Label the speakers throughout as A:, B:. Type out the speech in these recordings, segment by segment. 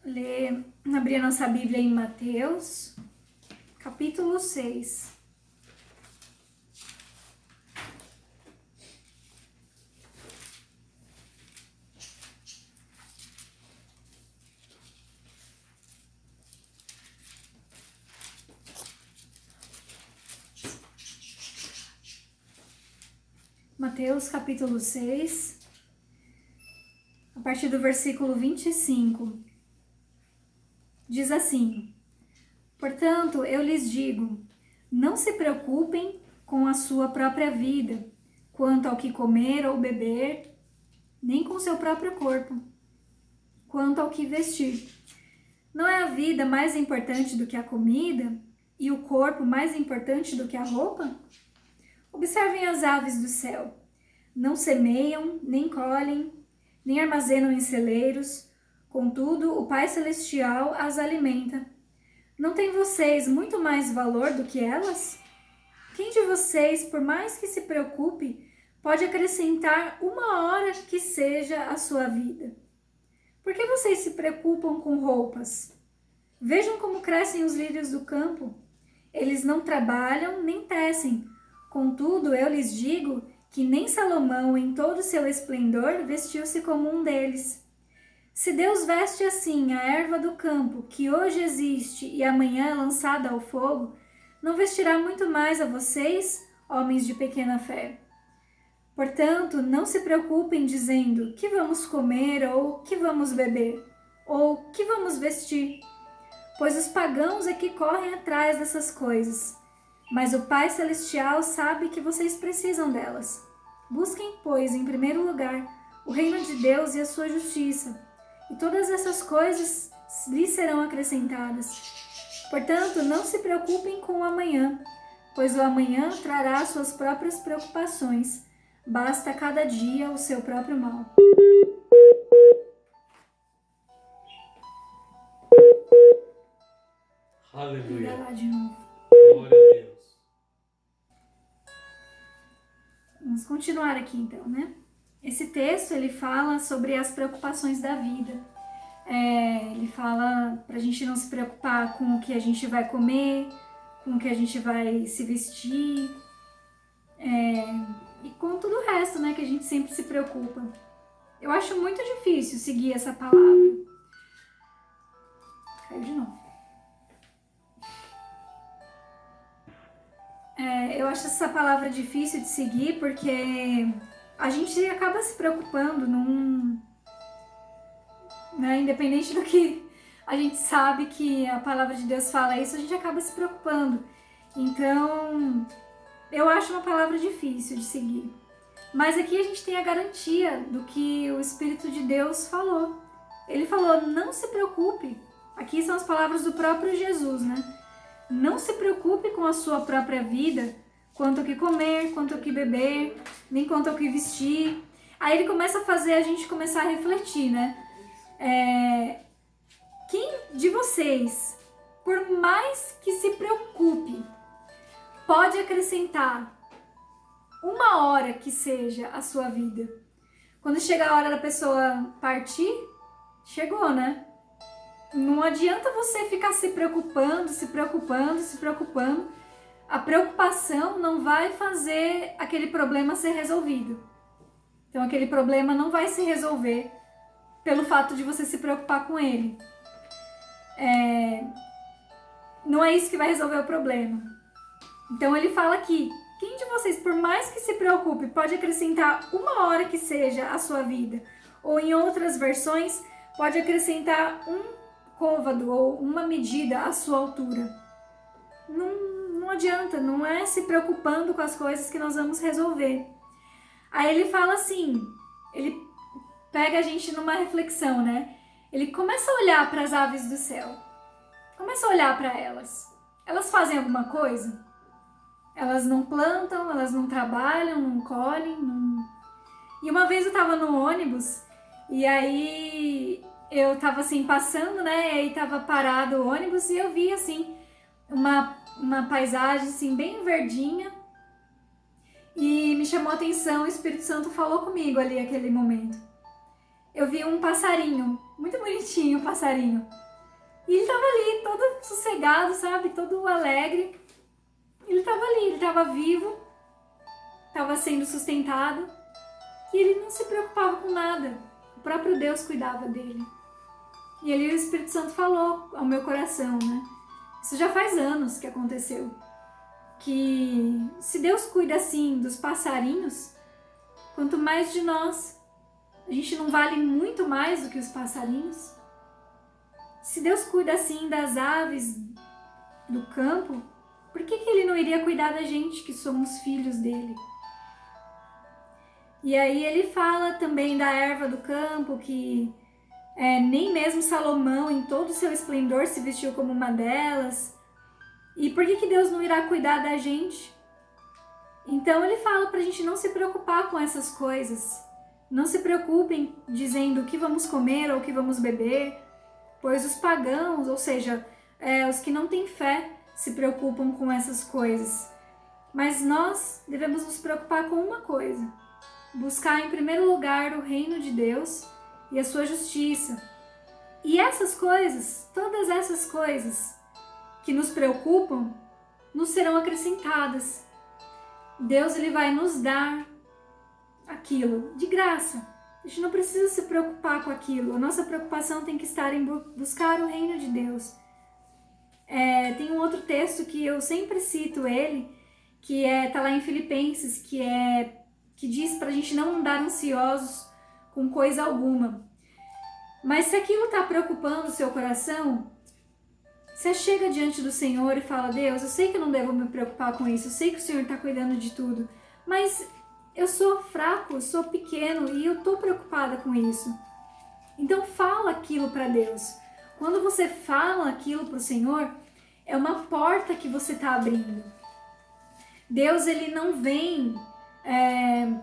A: abrir a nossa Bíblia em Mateus, capítulo 6. Mateus, capítulo 6, a partir do versículo 25. Diz assim: Portanto, eu lhes digo, não se preocupem com a sua própria vida, quanto ao que comer ou beber, nem com seu próprio corpo, quanto ao que vestir. Não é a vida mais importante do que a comida, e o corpo mais importante do que a roupa? Observem as aves do céu. Não semeiam, nem colhem, nem armazenam em celeiros, contudo, o Pai Celestial as alimenta. Não têm vocês muito mais valor do que elas? Quem de vocês, por mais que se preocupe, pode acrescentar uma hora que seja à sua vida? Por que vocês se preocupam com roupas? Vejam como crescem os lírios do campo. Eles não trabalham nem tecem. Contudo, eu lhes digo que nem Salomão, em todo o seu esplendor, vestiu-se como um deles. Se Deus veste assim a erva do campo, que hoje existe e amanhã é lançada ao fogo, não vestirá muito mais a vocês, homens de pequena fé. Portanto, não se preocupem dizendo que vamos comer ou que vamos beber, ou que vamos vestir, pois os pagãos é que correm atrás dessas coisas. Mas o Pai Celestial sabe que vocês precisam delas. Busquem, pois, em primeiro lugar, o reino de Deus e a sua justiça, e todas essas coisas lhes serão acrescentadas. Portanto, não se preocupem com o amanhã, pois o amanhã trará suas próprias preocupações. Basta a cada dia o seu próprio mal.
B: Aleluia.
A: Liga lá de novo.
B: Glória a Deus.
A: Vamos continuar aqui então, né? Esse texto, ele fala sobre as preocupações da vida. Ele fala pra gente não se preocupar com o que a gente vai comer, com o que a gente vai se vestir, e com tudo o resto, né, que a gente sempre se preocupa. Eu acho muito difícil seguir essa palavra. Caiu de novo. Eu acho essa palavra difícil de seguir porque a gente acaba se preocupando né, independente do que a gente sabe que a palavra de Deus fala isso, a gente acaba se preocupando. Então, eu acho uma palavra difícil de seguir. Mas aqui a gente tem a garantia do que o Espírito de Deus falou. Ele falou, não se preocupe. Aqui são as palavras do próprio Jesus, né? Não se preocupe com a sua própria vida, quanto ao que comer, quanto ao que beber, nem quanto ao que vestir. Aí ele começa a fazer a gente começar a refletir, né? Quem de vocês, por mais que se preocupe, pode acrescentar uma hora que seja a sua vida? Quando chega a hora da pessoa partir, chegou, né? Não adianta você ficar se preocupando. A preocupação não vai fazer aquele problema ser resolvido. Então, aquele problema não vai se resolver pelo fato de você se preocupar com ele. Não é isso que vai resolver o problema. Então, ele fala aqui, quem de vocês, por mais que se preocupe, pode acrescentar uma hora que seja a sua vida? Ou, em outras versões, pode acrescentar um côvado ou uma medida à sua altura. Não adianta, não é se preocupando com as coisas que nós vamos resolver. Aí ele fala assim, ele pega a gente numa reflexão, né? Ele começa a olhar para as aves do céu, começa a olhar para elas. Elas fazem alguma coisa? Elas não plantam, elas não trabalham, não colhem. E uma vez eu tava no ônibus e aí eu tava assim passando, né? E aí tava parado o ônibus e eu vi assim uma paisagem assim bem verdinha e me chamou a atenção. O Espírito Santo falou comigo ali naquele momento. Eu vi um passarinho muito bonitinho o passarinho. E ele tava ali, todo sossegado, sabe? Todo alegre. Ele tava ali, ele tava vivo, tava sendo sustentado. E ele não se preocupava com nada. O próprio Deus cuidava dele. E ali o Espírito Santo falou ao meu coração, né? Isso já faz anos que aconteceu. Que se Deus cuida assim dos passarinhos, quanto mais de nós, a gente não vale muito mais do que os passarinhos? Se Deus cuida assim das aves do campo, por que Ele não iria cuidar da gente que somos filhos dele? E aí ele fala também da erva do campo, que nem mesmo Salomão, em todo o seu esplendor, se vestiu como uma delas. E por que Deus não irá cuidar da gente? Então ele fala para a gente não se preocupar com essas coisas. Não se preocupem dizendo o que vamos comer ou o que vamos beber, pois os pagãos, ou seja, os que não têm fé, se preocupam com essas coisas. Mas nós devemos nos preocupar com uma coisa: buscar em primeiro lugar o reino de Deus e a sua justiça. E essas coisas, todas essas coisas que nos preocupam, nos serão acrescentadas. Deus ele vai nos dar aquilo de graça. A gente não precisa se preocupar com aquilo. A nossa preocupação tem que estar em buscar o reino de Deus. Tem um outro texto que eu sempre cito ele, que tá lá em Filipenses, que diz pra gente não andar ansiosos com coisa alguma. Mas se aquilo está preocupando o seu coração, você chega diante do Senhor e fala: Deus, eu sei que eu não devo me preocupar com isso, eu sei que o Senhor está cuidando de tudo, mas eu sou fraco, eu sou pequeno e eu estou preocupada com isso. Então fala aquilo para Deus. Quando você fala aquilo para o Senhor, é uma porta que você está abrindo. Deus ele não vem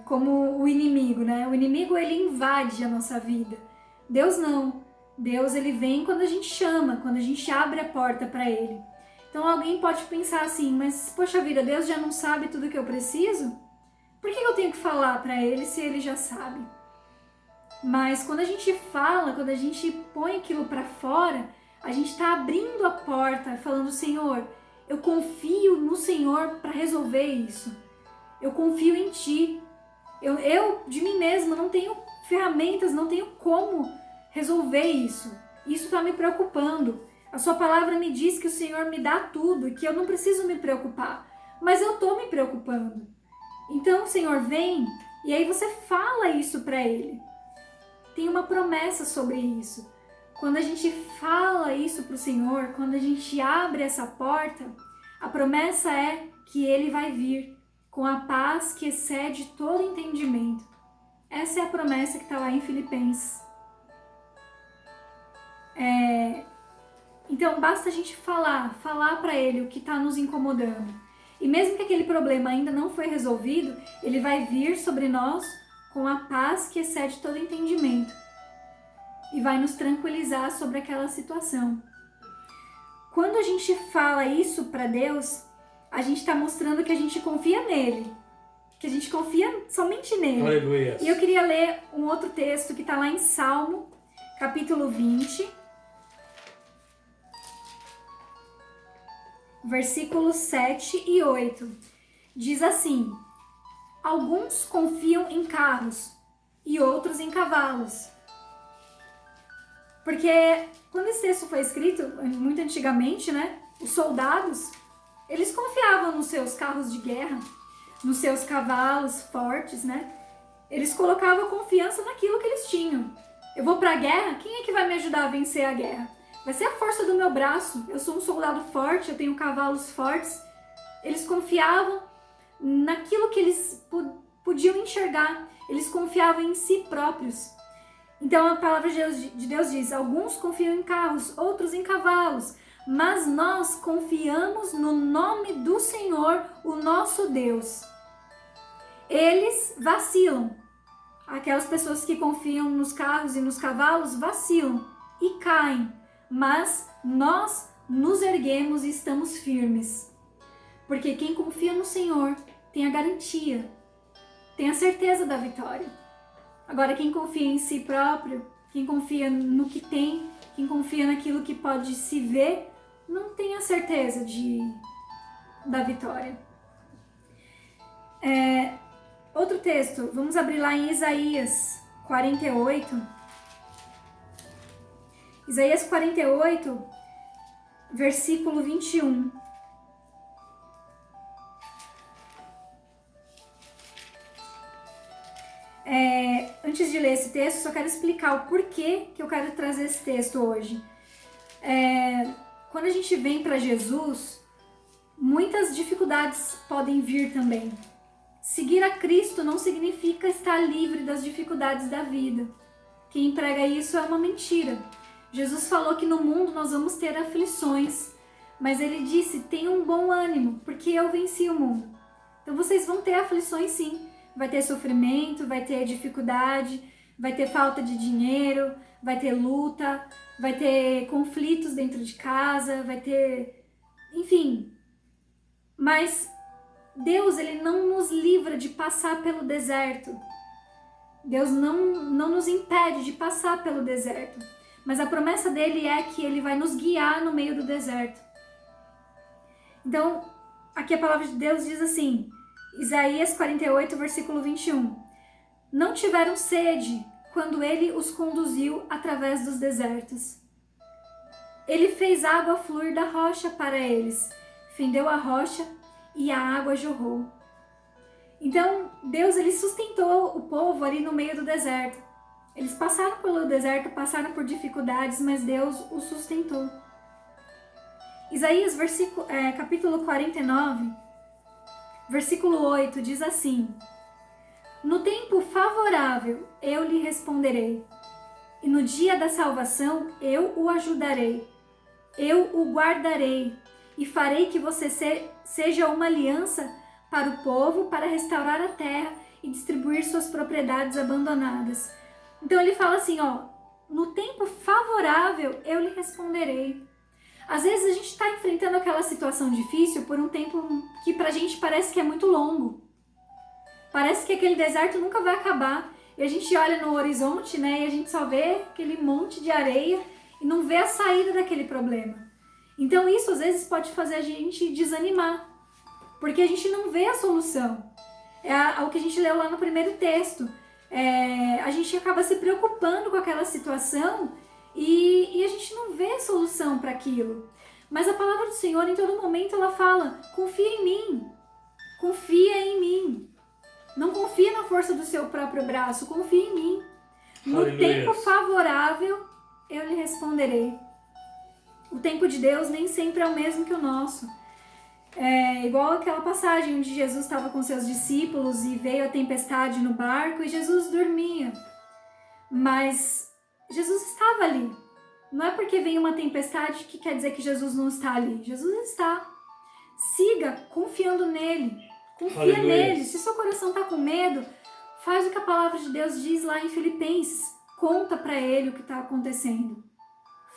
A: como o inimigo, né? O inimigo ele invade a nossa vida. Deus não. Deus ele vem quando a gente chama, quando a gente abre a porta para ele. Então alguém pode pensar assim: mas poxa vida, Deus já não sabe tudo que eu preciso? Por que eu tenho que falar para ele se ele já sabe? Mas quando a gente fala, quando a gente põe aquilo para fora, a gente está abrindo a porta, falando: Senhor, eu confio no Senhor para resolver isso. Eu confio em Ti. Eu de mim mesma não tenho ferramentas, não tenho como resolver isso. Isso está me preocupando. A Sua palavra me diz que o Senhor me dá tudo e que eu não preciso me preocupar. Mas eu estou me preocupando. Então, Senhor, vem. E aí você fala isso para Ele. Tem uma promessa sobre isso. Quando a gente fala isso para o Senhor, quando a gente abre essa porta, a promessa é que Ele vai vir com a paz que excede todo entendimento. Essa é a promessa que está lá em Filipenses. Então basta a gente falar para Ele o que está nos incomodando. E mesmo que aquele problema ainda não foi resolvido, Ele vai vir sobre nós com a paz que excede todo entendimento e vai nos tranquilizar sobre aquela situação. Quando a gente fala isso para Deus, a gente está mostrando que a gente confia nele, que a gente confia somente nele.
B: Aleluia.
A: E eu queria ler um outro texto que está lá em Salmo, capítulo 20, versículos 7 e 8. Diz assim: alguns confiam em carros e outros em cavalos. Porque quando esse texto foi escrito, muito antigamente, né, os soldados, eles confiavam nos seus carros de guerra, nos seus cavalos fortes, né? Eles colocavam confiança naquilo que eles tinham. Eu vou para a guerra, quem é que vai me ajudar a vencer a guerra? Vai ser a força do meu braço. Eu sou um soldado forte, eu tenho cavalos fortes. Eles confiavam naquilo que eles podiam enxergar. Eles confiavam em si próprios. Então a palavra de Deus diz: alguns confiam em carros, outros em cavalos, mas nós confiamos no nome do Senhor, o nosso Deus. Eles vacilam. Aquelas pessoas que confiam nos carros e nos cavalos vacilam e caem, mas nós nos erguemos e estamos firmes. Porque quem confia no Senhor tem a garantia, tem a certeza da vitória. Agora, quem confia em si próprio, quem confia no que tem, quem confia naquilo que pode se ver, não tem a certeza da vitória. Outro texto, vamos abrir lá em Isaías 48. Isaías 48, versículo 21. Antes de ler esse texto, só quero explicar o porquê que eu quero trazer esse texto hoje. Quando a gente vem para Jesus, muitas dificuldades podem vir também. Seguir a Cristo não significa estar livre das dificuldades da vida. Quem prega isso é uma mentira. Jesus falou que no mundo nós vamos ter aflições, mas ele disse: tenham um bom ânimo, porque eu venci o mundo. Então vocês vão ter aflições sim. Vai ter sofrimento, vai ter dificuldade, vai ter falta de dinheiro, vai ter luta, vai ter conflitos dentro de casa, vai ter... enfim. Mas Deus, ele não nos livra de passar pelo deserto. Deus não nos impede de passar pelo deserto. Mas a promessa dele é que ele vai nos guiar no meio do deserto. Então, aqui a palavra de Deus diz assim, Isaías 48, versículo 21. Não tiveram sede quando ele os conduziu através dos desertos. Ele fez água fluir da rocha para eles, fendeu a rocha e a água jorrou. Então, Deus, ele sustentou o povo ali no meio do deserto. Eles passaram pelo deserto, passaram por dificuldades, mas Deus os sustentou. Isaías, capítulo 49, versículo 8, diz assim: no tempo favorável eu lhe responderei, e no dia da salvação eu o ajudarei. Eu o guardarei e farei que você seja uma aliança para o povo, para restaurar a terra e distribuir suas propriedades abandonadas. Então ele fala assim, no tempo favorável eu lhe responderei. Às vezes a gente está enfrentando aquela situação difícil por um tempo que pra gente parece que é muito longo. Parece que aquele deserto nunca vai acabar. E a gente olha no horizonte, né, e a gente só vê aquele monte de areia e não vê a saída daquele problema. Então isso às vezes pode fazer a gente desanimar, porque a gente não vê a solução. É o que a gente leu lá no primeiro texto. A gente acaba se preocupando com aquela situação e a gente não vê solução para aquilo. Mas a palavra do Senhor, em todo momento, ela fala: confia em mim, confia em mim. Não confia na força do seu próprio braço, confia em mim. No
B: Aleluia.
A: Tempo favorável, eu lhe responderei. O tempo de Deus nem sempre é o mesmo que o nosso. É igual aquela passagem onde Jesus estava com seus discípulos e veio a tempestade no barco e Jesus dormia. Mas Jesus estava ali. Não é porque vem uma tempestade que quer dizer que Jesus não está ali. Jesus está. Siga confiando nele. Confia
B: Aleluia.
A: nele. Se seu coração está com medo, faz o que a palavra de Deus diz lá em Filipenses. Conta para ele o que está acontecendo.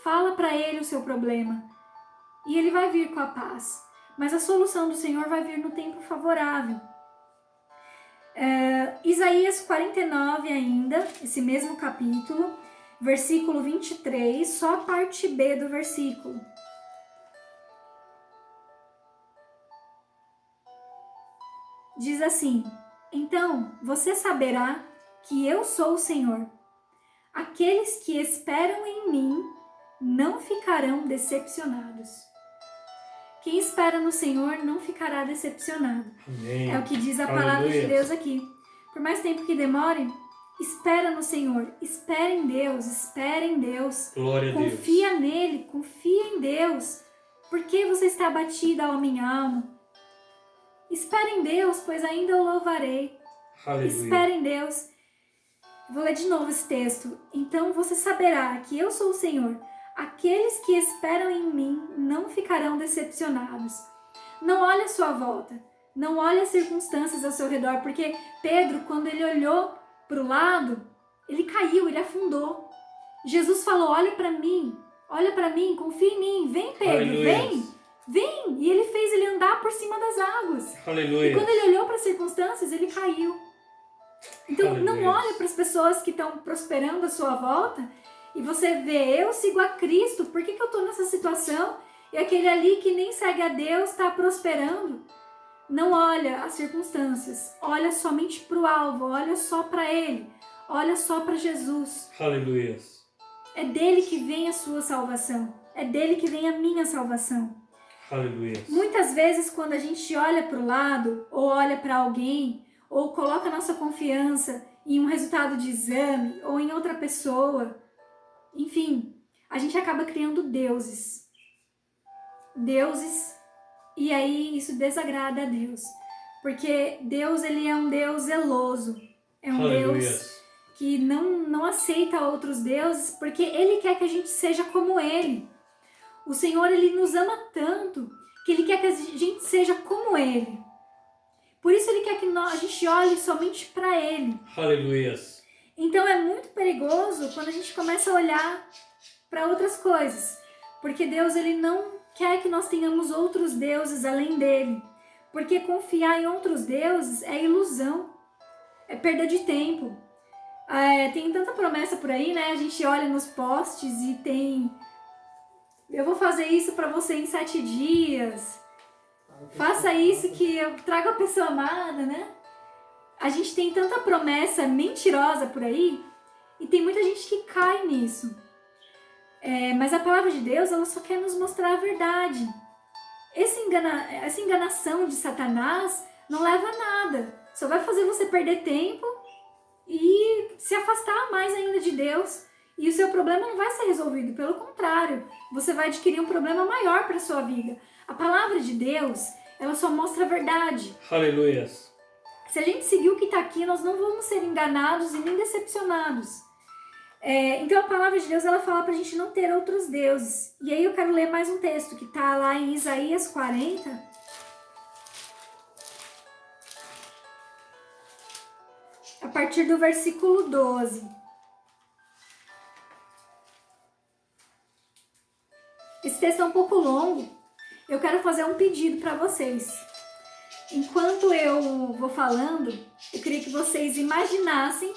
A: Fala para ele o seu problema. E ele vai vir com a paz. Mas a solução do Senhor vai vir no tempo favorável. Isaías 49 ainda, esse mesmo capítulo, versículo 23, só a parte B do versículo. Diz assim: então você saberá que eu sou o Senhor. Aqueles que esperam em mim não ficarão decepcionados. Quem espera no Senhor não ficará decepcionado.
B: Amém.
A: É o que diz a palavra de Deus aqui. Por mais tempo que demore, espera no Senhor. Espera em Deus, espera em Deus.
B: Glória a Deus.
A: Confia nele, confia em Deus. Por que você está abatida, ó minha alma? Espera em Deus, pois ainda o louvarei.
B: Aleluia.
A: Espera em Deus. Vou ler de novo esse texto. Então você saberá que eu sou o Senhor. Aqueles que esperam em mim não ficarão decepcionados. Não olhe à sua volta. Não olhe as circunstâncias ao seu redor. Porque Pedro, quando ele olhou para o lado, ele caiu, ele afundou. Jesus falou: olha para mim, confia em mim. Vem, Pedro,
B: Aleluia.
A: vem. E ele fez ele andar por cima das águas.
B: Aleluia.
A: E quando ele olhou para as circunstâncias, ele caiu. Então, não
B: Aleluia.
A: olhe para as pessoas que estão prosperando à sua volta e você vê, eu sigo a Cristo, por que eu estou nessa situação? E aquele ali que nem segue a Deus está prosperando. Não olha as circunstâncias, olha somente para o alvo, olha só para Ele, olha só para Jesus.
B: Aleluia.
A: É dele que vem a sua salvação, é dele que vem a minha salvação.
B: Aleluia.
A: Muitas vezes quando a gente olha para o lado, ou olha para alguém, ou coloca nossa confiança em um resultado de exame, ou em outra pessoa, enfim, a gente acaba criando deuses. E aí isso desagrada a Deus. Porque Deus, ele é um Deus zeloso. É um
B: Aleluia.
A: Deus que não aceita outros deuses, porque ele quer que a gente seja como ele. O Senhor, ele nos ama tanto que ele quer que a gente seja como ele. Por isso ele quer que a gente olhe somente para ele.
B: Aleluia.
A: Então é muito perigoso quando a gente começa a olhar para outras coisas. Porque Deus, ele não quer que nós tenhamos outros deuses além dele. Porque confiar em outros deuses é ilusão. É perda de tempo. Tem tanta promessa por aí, né? A gente olha nos posts e tem... Eu vou fazer isso para você em 7 dias. Faça isso que eu trago a pessoa amada, né? A gente tem tanta promessa mentirosa por aí e tem muita gente que cai nisso. Mas a palavra de Deus, ela só quer nos mostrar a verdade. Essa enganação de Satanás não leva a nada. Só vai fazer você perder tempo e se afastar mais ainda de Deus. E o seu problema não vai ser resolvido. Pelo contrário, você vai adquirir um problema maior para a sua vida. A palavra de Deus, ela só mostra a verdade.
B: Aleluia.
A: Se a gente seguir o que está aqui, nós não vamos ser enganados e nem decepcionados. Então a palavra de Deus, ela fala para a gente não ter outros deuses. E aí eu quero ler mais um texto que está lá em Isaías 40. A partir do versículo 12. Esse texto é um pouco longo. Eu quero fazer um pedido para vocês. Enquanto eu vou falando, eu queria que vocês imaginassem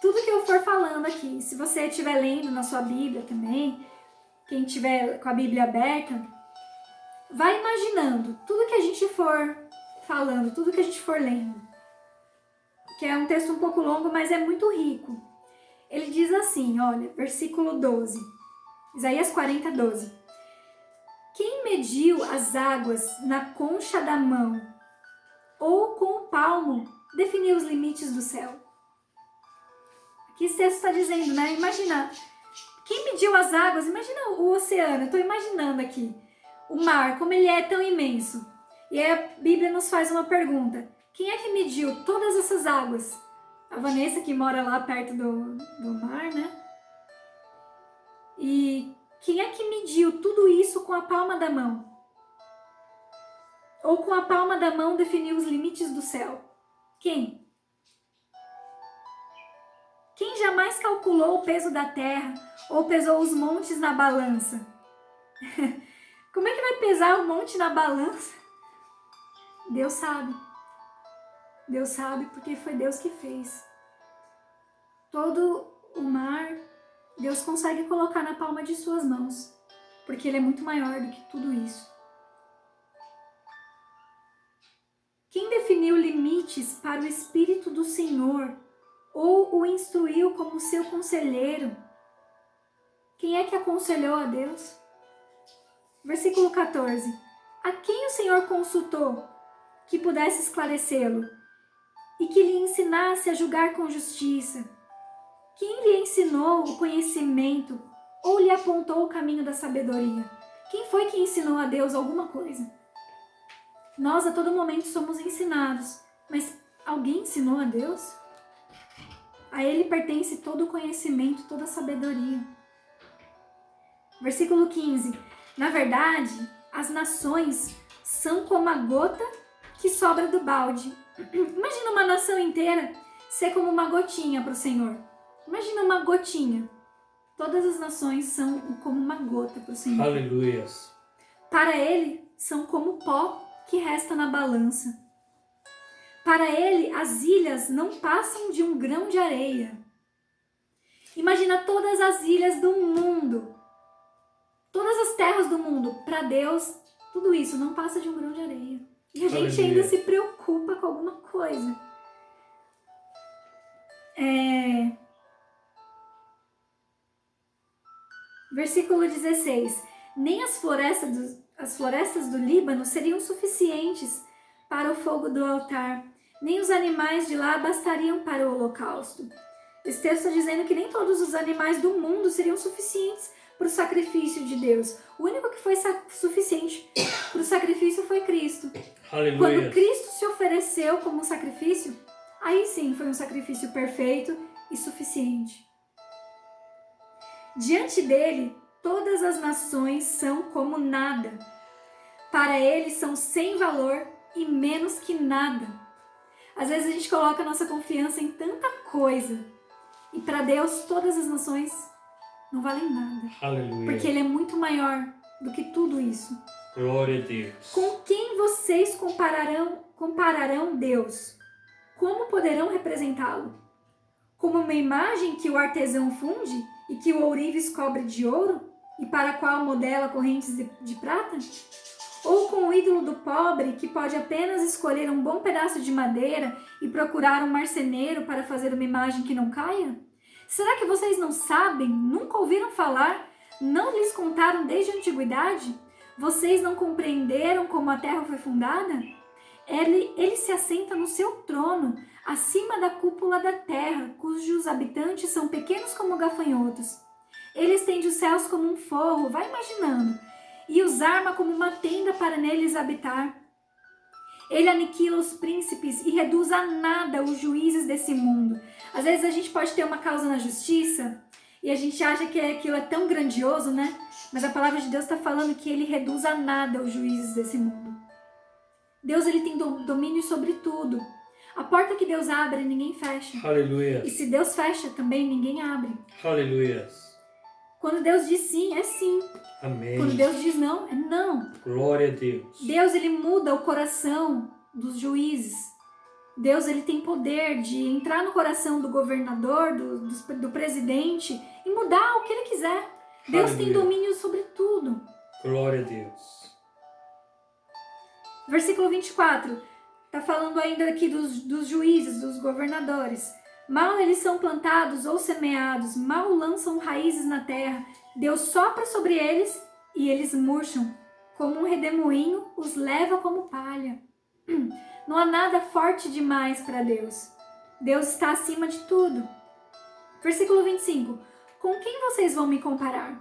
A: tudo que eu for falando aqui. Se você estiver lendo na sua Bíblia também, quem estiver com a Bíblia aberta, vai imaginando tudo que a gente for falando, tudo que a gente for lendo. Que é um texto um pouco longo, mas é muito rico. Ele diz assim, olha, versículo 12. Isaías 40, 12. Quem mediu as águas na concha da mão ou com o palmo definiu os limites do céu? Aqui esse texto está dizendo, né? Imagina, quem mediu as águas? Imagina o oceano, eu estou imaginando aqui. O mar, como ele é tão imenso. E aí a Bíblia nos faz uma pergunta. Quem é que mediu todas essas águas? A Vanessa, que mora lá perto do mar, né? E quem é que mediu tudo isso com a palma da mão? Ou com a palma da mão definiu os limites do céu? Quem? Quem jamais calculou o peso da terra ou pesou os montes na balança? Como é que vai pesar o monte na balança? Deus sabe. Deus sabe porque foi Deus que fez. Todo o mar, Deus consegue colocar na palma de suas mãos, porque Ele é muito maior do que tudo isso. Quem definiu limites para o Espírito do Senhor ou o instruiu como seu conselheiro? Quem é que aconselhou a Deus? Versículo 14. A quem o Senhor consultou que pudesse esclarecê-lo e que lhe ensinasse a julgar com justiça? Quem lhe ensinou o conhecimento ou lhe apontou o caminho da sabedoria? Quem foi que ensinou a Deus alguma coisa? Nós a todo momento somos ensinados, mas alguém ensinou a Deus? A Ele pertence todo o conhecimento, toda a sabedoria. Versículo 15. Na verdade, as nações são como a gota que sobra do balde. Imagina uma nação inteira ser como uma gotinha para o Senhor. Imagina uma gotinha. Todas as nações são como uma gota para o Senhor.
B: Aleluia.
A: Para Ele, são como pó que resta na balança. Para ele, as ilhas não passam de um grão de areia. Imagina todas as ilhas do mundo, todas as terras do mundo. Para Deus, tudo isso não passa de um grão de areia. E a gente ainda se preocupa com alguma coisa. Versículo 16. Nem as florestas do Líbano seriam suficientes para o fogo do altar, nem os animais de lá bastariam para o holocausto. Esse texto está dizendo que nem todos os animais do mundo seriam suficientes para o sacrifício de Deus. O único que foi suficiente para o sacrifício foi Cristo.
B: Aleluia.
A: Quando Cristo se ofereceu como sacrifício, aí sim foi um sacrifício perfeito e suficiente. Diante dele, todas as nações são como nada. Para ele são sem valor e menos que nada. Às vezes a gente coloca a nossa confiança em tanta coisa. E para Deus, todas as nações não valem nada.
B: Aleluia.
A: Porque ele é muito maior do que tudo isso.
B: Glória a Deus.
A: Com quem vocês compararão Deus? Como poderão representá-lo? Como uma imagem que o artesão funde e que o ourives cobre de ouro e para a qual modela correntes de prata? Ou com o ídolo do pobre que pode apenas escolher um bom pedaço de madeira e procurar um marceneiro para fazer uma imagem que não caia? Será que vocês não sabem, nunca ouviram falar, não lhes contaram desde a antiguidade? Vocês não compreenderam como a terra foi fundada? Ele se assenta no seu trono, acima da cúpula da terra, cujos habitantes são pequenos como gafanhotos. Ele estende os céus como um forro, vai imaginando, e os arma como uma tenda para neles habitar. Ele aniquila os príncipes e reduz a nada os juízes desse mundo. Às vezes a gente pode ter uma causa na justiça e a gente acha que aquilo é tão grandioso, né? Mas a palavra de Deus está falando que ele reduz a nada os juízes desse mundo. Deus, ele tem domínio sobre tudo. A porta que Deus abre, ninguém fecha.
B: Aleluia.
A: E se Deus fecha, também ninguém abre.
B: Aleluia.
A: Quando Deus diz sim, é sim.
B: Amém.
A: Quando Deus diz não, é não.
B: Glória a Deus.
A: Deus, ele muda o coração dos juízes. Deus, ele tem poder de entrar no coração do governador, do presidente e mudar o que ele quiser. Deus
B: Aleluia.
A: tem domínio sobre tudo.
B: Glória a Deus.
A: Versículo 24. Está falando ainda aqui dos juízes, dos governadores. Mal eles são plantados ou semeados, mal lançam raízes na terra. Deus sopra sobre eles e eles murcham. Como um redemoinho, os leva como palha. Não há nada forte demais para Deus. Deus está acima de tudo. Versículo 25. Com quem vocês vão me comparar?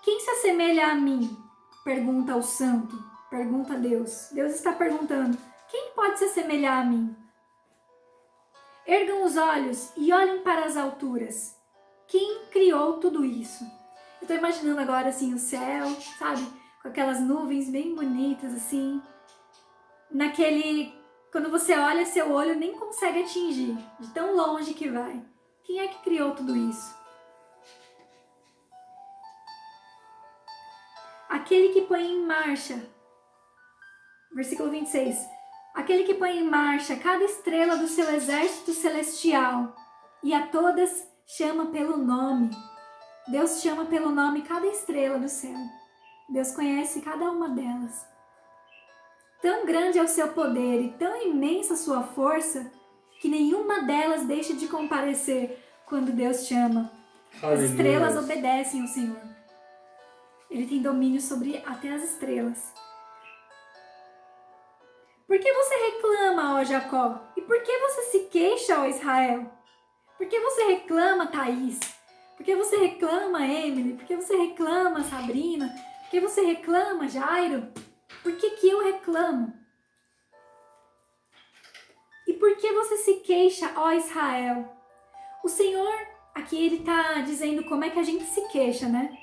A: Quem se assemelha a mim? Pergunta o santo. Pergunta Deus. Deus está perguntando. Quem pode se assemelhar a mim? Ergam os olhos e olhem para as alturas. Quem criou tudo isso? Eu estou imaginando agora assim o céu, sabe? Com aquelas nuvens bem bonitas assim. Quando você olha, seu olho nem consegue atingir, de tão longe que vai. Quem é que criou tudo isso? Aquele que põe em marcha. Versículo 26. Aquele que põe em marcha cada estrela do seu exército celestial e a todas chama pelo nome. Deus chama pelo nome cada estrela do céu. Deus conhece cada uma delas. Tão grande é o seu poder e tão imensa a sua força que nenhuma delas deixa de comparecer quando Deus chama. As estrelas obedecem ao Senhor. Ele tem domínio sobre até as estrelas. Por que você reclama, ó Jacó? E por que você se queixa, ó Israel? Por que você reclama, Thaís? Por que você reclama, Emily? Por que você reclama, Sabrina? Por que você reclama, Jairo? Por que eu reclamo? E por que você se queixa, ó Israel? O Senhor, aqui ele está dizendo como é que a gente se queixa, né?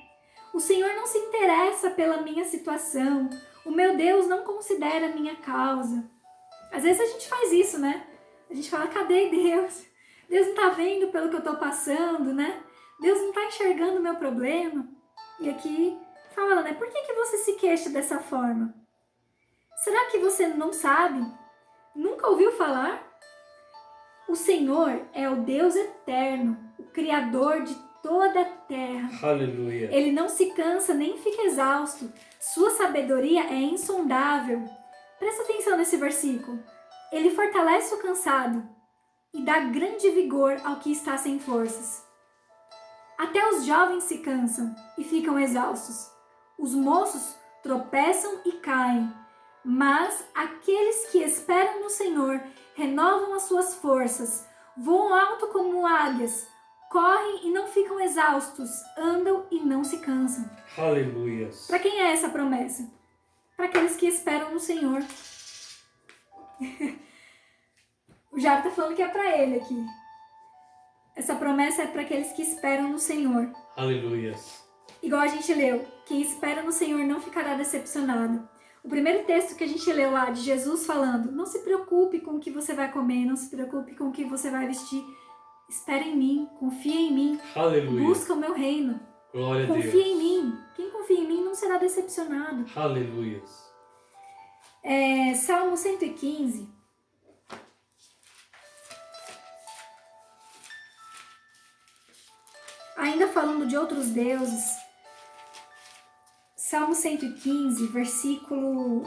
A: O Senhor não se interessa pela minha situação. O meu Deus não considera a minha causa. Às vezes a gente faz isso, né? A gente fala, cadê Deus? Deus não está vendo pelo que eu estou passando, né? Deus não está enxergando o meu problema. E aqui fala, né? Por que você se queixa dessa forma? Será que você não sabe? Nunca ouviu falar? O Senhor é o Deus eterno, o Criador de toda a terra.
B: Aleluia.
A: Ele não se cansa nem fica exausto. Sua sabedoria é insondável. Presta atenção nesse versículo. Ele fortalece o cansado e dá grande vigor ao que está sem forças. Até os jovens se cansam e ficam exaustos. Os moços tropeçam e caem. Mas aqueles que esperam no Senhor renovam as suas forças, voam alto como águias, correm e não ficam exaustos, andam e não se cansam.
B: Aleluia.
A: Para quem é essa promessa? Para aqueles que esperam no Senhor. O Jairo está falando que é para ele aqui. Essa promessa é para aqueles que esperam no Senhor.
B: Aleluia.
A: Igual a gente leu, quem espera no Senhor não ficará decepcionado. O primeiro texto que a gente leu lá de Jesus falando, não se preocupe com o que você vai comer, não se preocupe com o que você vai vestir. Espera em mim, confia em mim,
B: Aleluia.
A: busca o meu reino,
B: Glória a
A: confia
B: Deus.
A: em mim. Quem confia em mim não será decepcionado.
B: Aleluia.
A: Salmo 115. Ainda falando de outros deuses, Salmo 115, versículo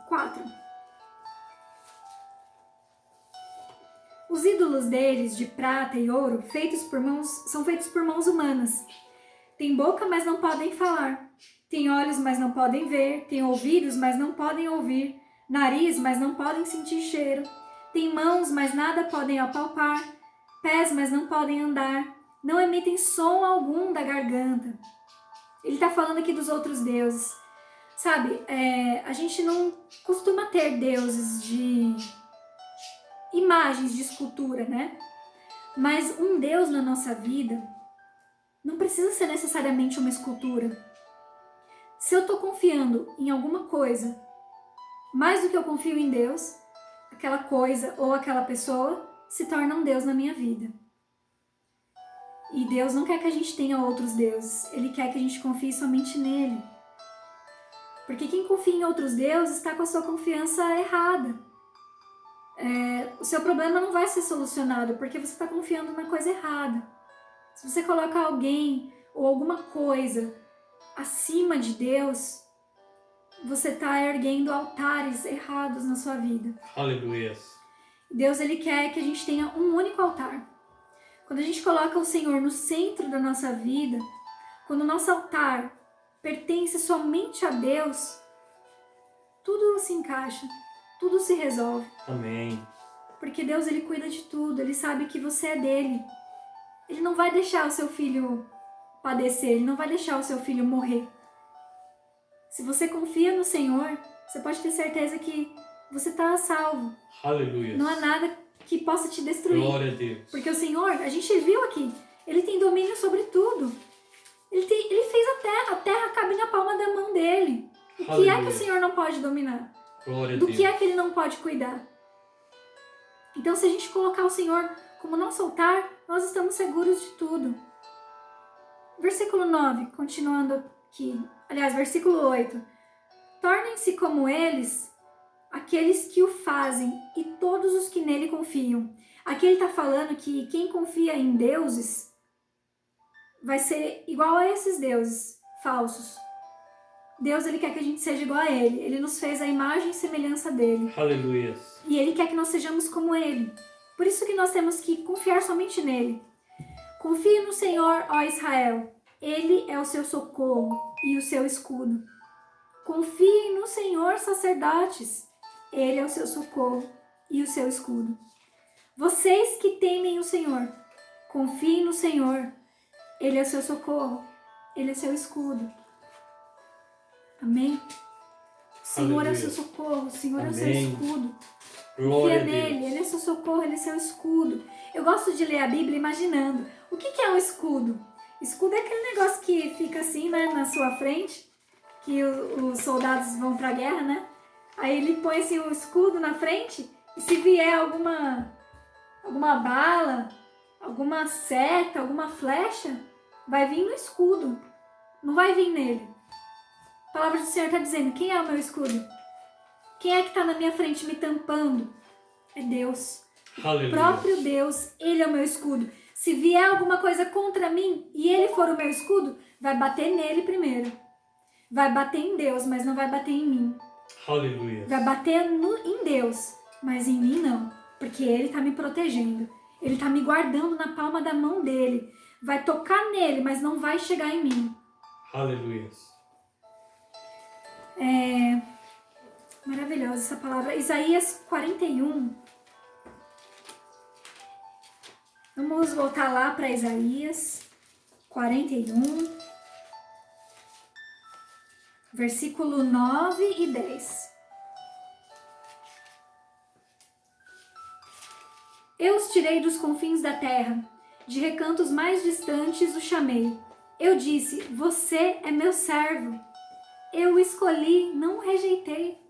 A: 4. Os ídolos deles, de prata e ouro, são feitos por mãos humanas. Têm boca, mas não podem falar. Têm olhos, mas não podem ver. Têm ouvidos, mas não podem ouvir. Nariz, mas não podem sentir cheiro. Têm mãos, mas nada podem apalpar. Pés, mas não podem andar. Não emitem som algum da garganta. Ele está falando aqui dos outros deuses. Sabe, a gente não costuma ter deuses de imagens de escultura, né? Mas um Deus na nossa vida não precisa ser necessariamente uma escultura. Se eu estou confiando em alguma coisa, mais do que eu confio em Deus, aquela coisa ou aquela pessoa se torna um Deus na minha vida. E Deus não quer que a gente tenha outros deuses. Ele quer que a gente confie somente nele. Porque quem confia em outros deuses está com a sua confiança errada. O seu problema não vai ser solucionado porque você está confiando na coisa errada. Se você coloca alguém ou alguma coisa acima de Deus, você está erguendo altares errados na sua vida.
B: Aleluia.
A: Deus, ele quer que a gente tenha um único altar. Quando a gente coloca o Senhor no centro da nossa vida, quando o nosso altar pertence somente a Deus, tudo se encaixa, tudo se resolve.
B: Amém.
A: Porque Deus, ele cuida de tudo, ele sabe que você é dele. Ele não vai deixar o seu filho padecer, ele não vai deixar o seu filho morrer. Se você confia no Senhor, você pode ter certeza que você está salvo.
B: Aleluia.
A: Não há nada que possa te destruir.
B: Glória a Deus.
A: Porque o Senhor, a gente viu aqui, ele tem domínio sobre tudo. Ele fez a terra cabe na palma da mão dele. O que é que o Senhor não pode dominar?
B: Glória a
A: Do
B: Deus.
A: que é que ele não pode cuidar? Então, se a gente colocar o Senhor como nosso altar, nós estamos seguros de tudo. Versículo 9, continuando aqui. Aliás, versículo 8. Tornem-se como eles, aqueles que o fazem e todos os que nele confiam. Aqui ele está falando que quem confia em deuses vai ser igual a esses deuses falsos. Deus, ele quer que a gente seja igual a ele. Ele nos fez a imagem e semelhança dele.
B: Aleluia.
A: E ele quer que nós sejamos como ele. Por isso que nós temos que confiar somente nele. Confie no Senhor, ó Israel. Ele é o seu socorro e o seu escudo. Confiem no Senhor, sacerdotes. Ele é o seu socorro e o seu escudo. Vocês que temem o Senhor, confiem no Senhor. Ele é o seu socorro, ele é o seu escudo. Amém? O Senhor é o seu socorro, o Senhor é o seu escudo.
B: Glória
A: Confia nele, ele é seu socorro, ele é seu escudo. Eu gosto de ler a Bíblia imaginando. O que é um escudo? Escudo é aquele negócio que fica assim, né, na sua frente, que os soldados vão pra guerra, né? Aí ele põe assim o escudo na frente e se vier alguma bala, alguma seta, alguma flecha, vai vir no escudo, não vai vir nele. A palavra do Senhor está dizendo, quem é o meu escudo? Quem é que está na minha frente me tampando? É Deus. O
B: Aleluia.
A: próprio Deus, Ele é o meu escudo. Se vier alguma coisa contra mim e Ele for o meu escudo, vai bater nele primeiro. Vai bater em Deus, mas não vai bater em mim.
B: Aleluia.
A: Vai bater em Deus, mas em mim não. Porque Ele está me protegendo. Ele está me guardando na palma da mão dele. Vai tocar nele, mas não vai chegar em mim.
B: Aleluia.
A: Maravilhosa essa palavra. Isaías 41. Vamos voltar lá para Isaías 41, versículo 9 e 10. Eu os tirei dos confins da terra, de recantos mais distantes o chamei. Eu disse, você é meu servo. Eu o escolhi, não o rejeitei.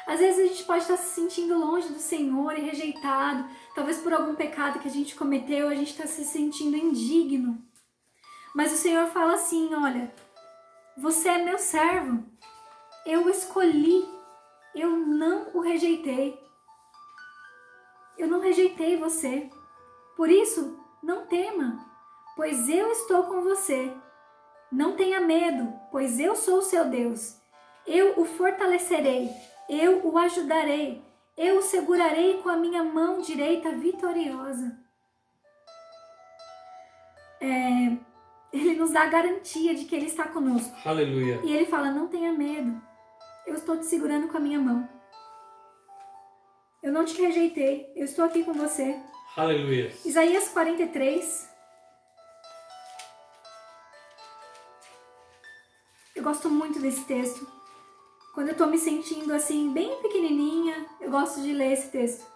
A: Às vezes a gente pode estar se sentindo longe do Senhor e rejeitado, talvez por algum pecado que a gente cometeu, a gente está se sentindo indigno. Mas o Senhor fala assim, olha, você é meu servo, eu o escolhi, eu não o rejeitei. Eu não rejeitei você, por isso não tema, pois eu estou com você. Não tenha medo, pois eu sou o seu Deus. Eu o fortalecerei, eu o ajudarei, eu o segurarei com a minha mão direita vitoriosa. Ele nos dá a garantia de que Ele está conosco.
B: Aleluia.
A: E Ele fala, não tenha medo, eu estou te segurando com a minha mão. Eu não te rejeitei, eu estou aqui com você.
B: Aleluia.
A: Isaías 43. Eu gosto muito desse texto. Quando eu estou me sentindo assim, bem pequenininha, eu gosto de ler esse texto.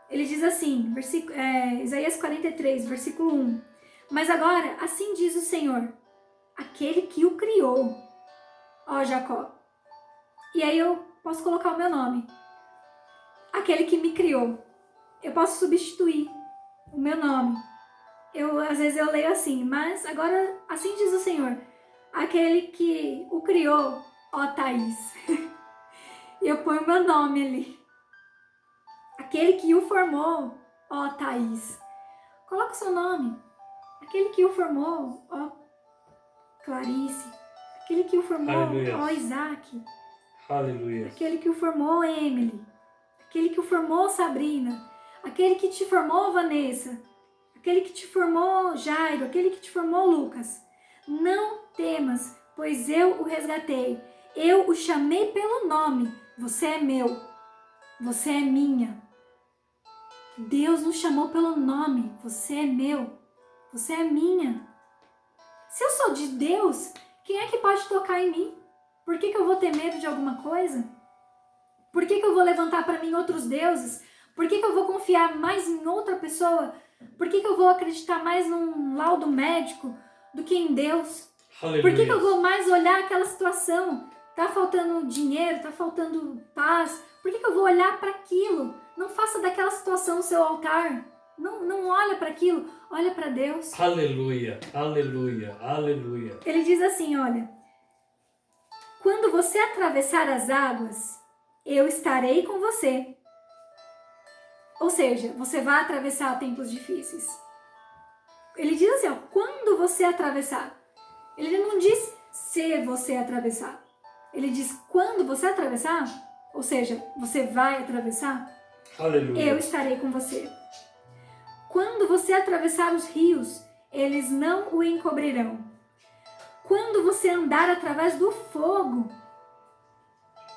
A: Ele diz assim, Isaías 43, versículo 1. Mas agora, assim diz o Senhor, aquele que o criou, ó Jacó. E aí eu posso colocar o meu nome. Aquele que me criou. Eu posso substituir o meu nome. Às vezes eu leio assim, mas agora, assim diz o Senhor, aquele que o criou, ó Thaís. E eu ponho o meu nome ali. Aquele que o formou, ó Thaís. Coloca o seu nome. Aquele que o formou, ó Clarice. Aquele que o formou,
B: Aleluia.
A: ó Isaac.
B: Aleluia.
A: Aquele que o formou, Emily. Aquele que o formou, Sabrina. Aquele que te formou, Vanessa. Aquele que te formou, Jairo. Aquele que te formou, Lucas. Não temas, pois eu o resgatei. Eu o chamei pelo nome. Você é meu. Você é minha. Deus nos chamou pelo nome. Você é meu. Você é minha. Se eu sou de Deus, quem é que pode tocar em mim? Por que eu vou ter medo de alguma coisa? Por que eu vou levantar para mim outros deuses? Por que eu vou confiar mais em outra pessoa? Por que eu vou acreditar mais num laudo médico do que em Deus?
B: Aleluia.
A: Por que eu vou mais olhar aquela situação? Tá faltando dinheiro, tá faltando paz. Por que eu vou olhar para aquilo? Não faça daquela situação o seu altar. Não olha para aquilo, olha para Deus.
B: Aleluia, aleluia, aleluia.
A: Ele diz assim, olha, quando você atravessar as águas, eu estarei com você. Ou seja, você vai atravessar tempos difíceis. Ele diz assim, ó, quando você atravessar. Ele não diz se você atravessar. Ele diz quando você atravessar, ou seja, você vai atravessar,
B: Aleluia.
A: eu estarei com você. Quando você atravessar os rios, eles não o encobrirão. Quando você andar através do fogo,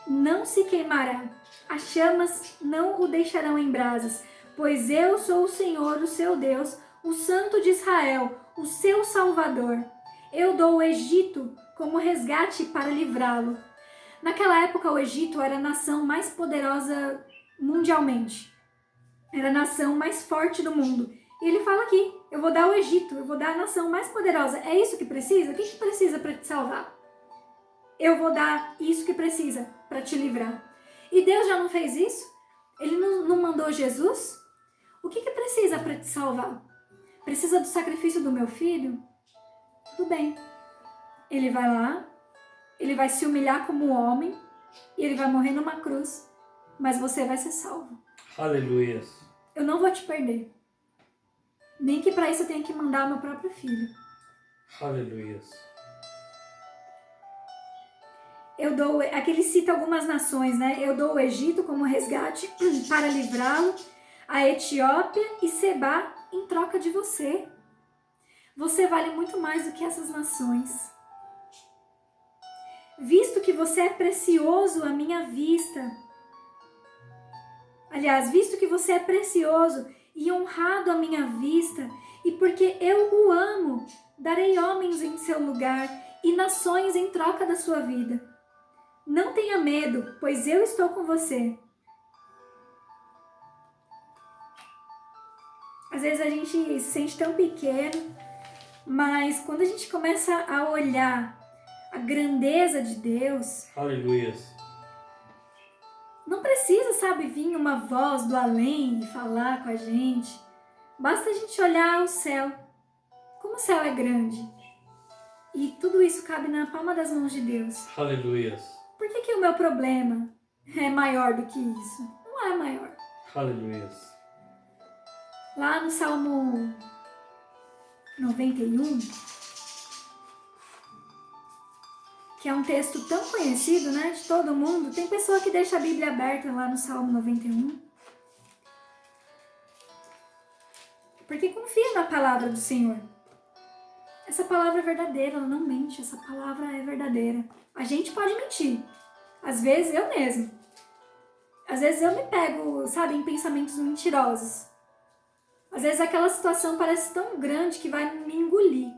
A: não se queimará. As chamas não o deixarão em brasas, pois eu sou o Senhor, o seu Deus, o Santo de Israel, o seu Salvador. Eu dou o Egito como resgate para livrá-lo. Naquela época, o Egito era a nação mais poderosa mundialmente. Era a nação mais forte do mundo. E ele fala aqui, eu vou dar o Egito, eu vou dar a nação mais poderosa. É isso que precisa? O que precisa para te salvar? Eu vou dar isso que precisa para te livrar. E Deus já não fez isso? Ele não mandou Jesus? O que precisa para te salvar? Precisa do sacrifício do meu filho? Tudo bem. Ele vai lá, ele vai se humilhar como homem e ele vai morrer numa cruz, mas você vai ser salvo.
B: Aleluia.
A: Eu não vou te perder. Nem que para isso eu tenha que mandar o meu próprio filho.
B: Aleluia.
A: Aqui ele cita algumas nações, né? Eu dou o Egito como resgate para livrá-lo, a Etiópia e Sebá em troca de você. Você vale muito mais do que essas nações. Visto que você é precioso à minha vista. Aliás, visto que você é precioso e honrado à minha vista, e porque eu o amo, darei homens em seu lugar e nações em troca da sua vida. Não tenha medo, pois eu estou com você. Às vezes a gente se sente tão pequeno, mas quando a gente começa a olhar a grandeza de Deus,
B: Aleluia.
A: não precisa, sabe, vir uma voz do além e falar com a gente. Basta a gente olhar o céu. Como o céu é grande. E tudo isso cabe na palma das mãos de Deus.
B: Aleluia.
A: Por que o meu problema é maior do que isso? Não é maior.
B: Aleluia.
A: Lá no Salmo 91, que é um texto tão conhecido, né, de todo mundo, tem pessoa que deixa a Bíblia aberta lá no Salmo 91. Porque confia na palavra do Senhor. Essa palavra é verdadeira, ela não mente, essa palavra é verdadeira. A gente pode mentir. Às vezes eu mesmo. Às vezes eu me pego, sabe, em pensamentos mentirosos. Às vezes aquela situação parece tão grande que vai me engolir.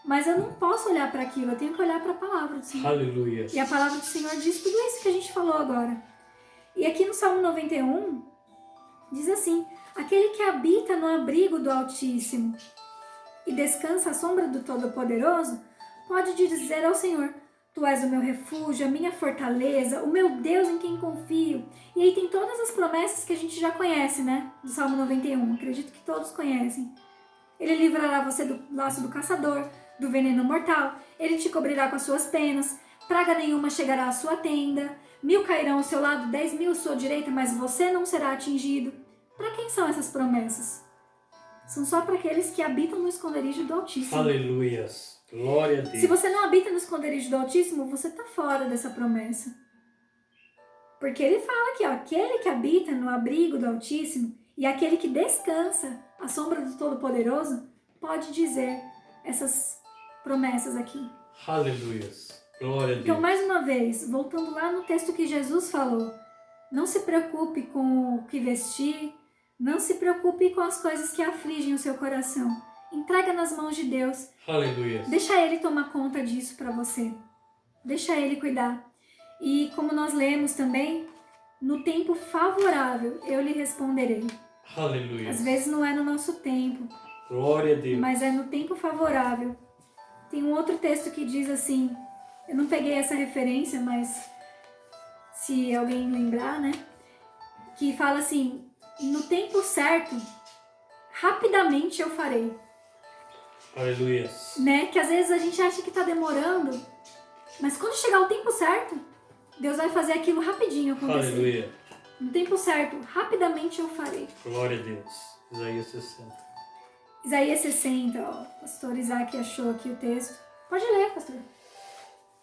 A: Mas eu não posso olhar para aquilo, eu tenho que olhar para a palavra do Senhor.
B: Aleluia.
A: E a palavra do Senhor diz tudo isso que a gente falou agora. E aqui no Salmo 91, diz assim: aquele que habita no abrigo do Altíssimo e descansa à sombra do Todo-Poderoso, pode dizer ao Senhor: Tu és o meu refúgio, a minha fortaleza, o meu Deus em quem confio. E aí tem todas as promessas que a gente já conhece, né? Do Salmo 91, acredito que todos conhecem. Ele livrará você do laço do caçador, do veneno mortal. Ele te cobrirá com as suas penas. Praga nenhuma chegará à sua tenda. 1000 cairão ao seu lado, 10.000 à sua direita, mas você não será atingido. Para quem são essas promessas? São só para aqueles que habitam no esconderijo do Altíssimo.
B: Aleluia. Glória a Deus.
A: Se você não habita no esconderijo do Altíssimo, você está fora dessa promessa. Porque ele fala aqui, ó, aquele que habita no abrigo do Altíssimo e aquele que descansa à sombra do Todo-Poderoso pode dizer essas promessas aqui.
B: Aleluia. Glória a Deus.
A: Então, mais uma vez, voltando lá no texto que Jesus falou, não se preocupe com o que vestir, não se preocupe com as coisas que afligem o seu coração. Entrega nas mãos de Deus.
B: Aleluia.
A: Deixa Ele tomar conta disso para você. Deixa Ele cuidar. E como nós lemos também, no tempo favorável eu lhe responderei.
B: Aleluia.
A: Às vezes não é no nosso tempo,
B: Glória a Deus.
A: mas é no tempo favorável. Tem um outro texto que diz assim, eu não peguei essa referência, mas se alguém lembrar, né? Que fala assim, no tempo certo, rapidamente eu farei.
B: Aleluia.
A: Né? Que às vezes a gente acha que está demorando, mas quando chegar o tempo certo, Deus vai fazer aquilo rapidinho acontecer.
B: Aleluia.
A: No tempo certo, rapidamente eu farei.
B: Glória a Deus. Isaías 60.
A: Isaías 60, ó. O pastor Isaac achou aqui o texto. Pode ler, pastor.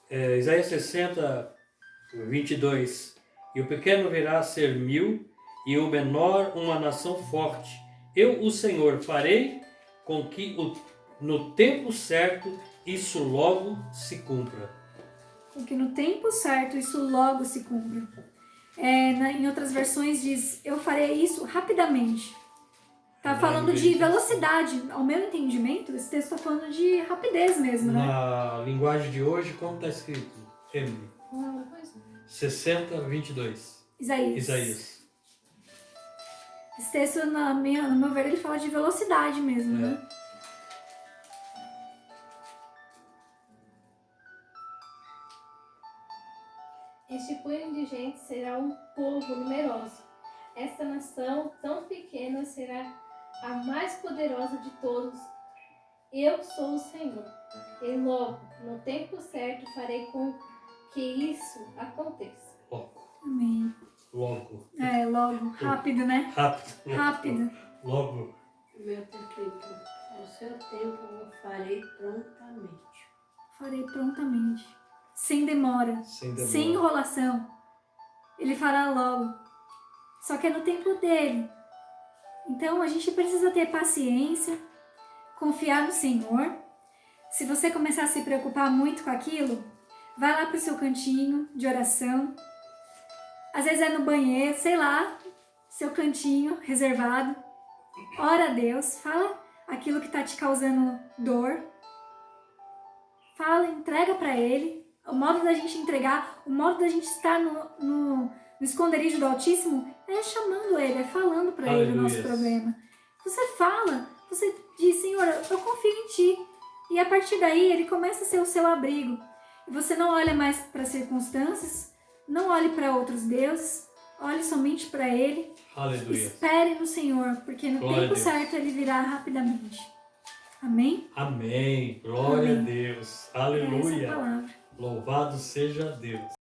B: Isaías 60, 22. E o pequeno virá a ser 1000, e o menor uma nação forte. Eu, o Senhor, farei com que no tempo certo isso logo se cumpra.
A: Com que no tempo certo isso logo se cumpra. Em outras versões diz, eu farei isso rapidamente. Tá falando de velocidade. Ao meu entendimento, esse texto está falando de rapidez mesmo, né?
B: Na linguagem de hoje, como está escrito? Emily. 60, 22. Isaías.
A: Esse texto, no meu ver, ele fala de velocidade mesmo, né?
C: Este punho de gente será um povo numeroso. Esta nação tão pequena será a mais poderosa de todos eu sou o Senhor. E logo, no tempo certo, farei com que isso aconteça.
B: Logo.
A: Amém.
B: Logo.
A: Logo. Rápido, né?
B: Rápido.
A: Rápido.
B: Logo.
D: Meu tempo, ao seu tempo eu farei prontamente.
A: Farei prontamente. Sem demora.
B: Sem demora.
A: Sem enrolação. Ele fará logo. Só que é no tempo dele. Então a gente precisa ter paciência, confiar no Senhor. Se você começar a se preocupar muito com aquilo, vai lá pro seu cantinho de oração. Às vezes é no banheiro, sei lá, seu cantinho reservado. Ora a Deus, fala aquilo que está te causando dor. Fala, entrega para Ele. O modo da gente entregar, o modo da gente estar no esconderijo do Altíssimo é chamando Ele, é falando para Ele o nosso
B: Aleluia.
A: problema. Você fala, você diz, Senhor, eu confio em Ti. E a partir daí Ele começa a ser o seu abrigo. E você não olha mais para as circunstâncias, não olhe para outros deuses, olhe somente para Ele.
B: Aleluia.
A: Espere no Senhor, porque no
B: Glória a
A: tempo
B: Deus.
A: certo Ele virá rapidamente. Amém?
B: Amém. Glória
A: Amém.
B: a Deus.
A: É essa a
B: Aleluia.
A: palavra.
B: Louvado seja Deus.